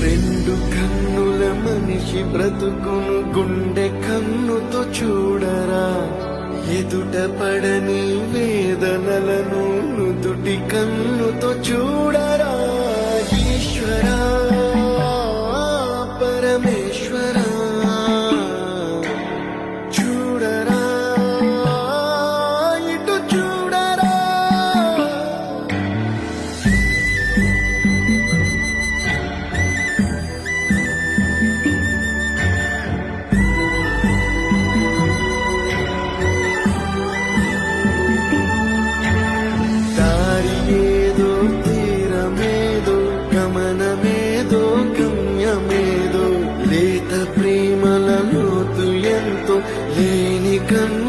రెండు కన్నుల మనిషి బ్రతుకును గుండె కన్నుతో చూడరా, ఎదుట పడని వేదనలను నుదుటి కన్నుతో చూడరా. ఈశ్వరా పరమేశ్వరా చూడరా, ఇటు చూడరా. దారి ఏదో తీరమేదో గమనమేదో గమ్యమేదో, లేత ప్రేమల లోతు ఎంతో లేని కన్ను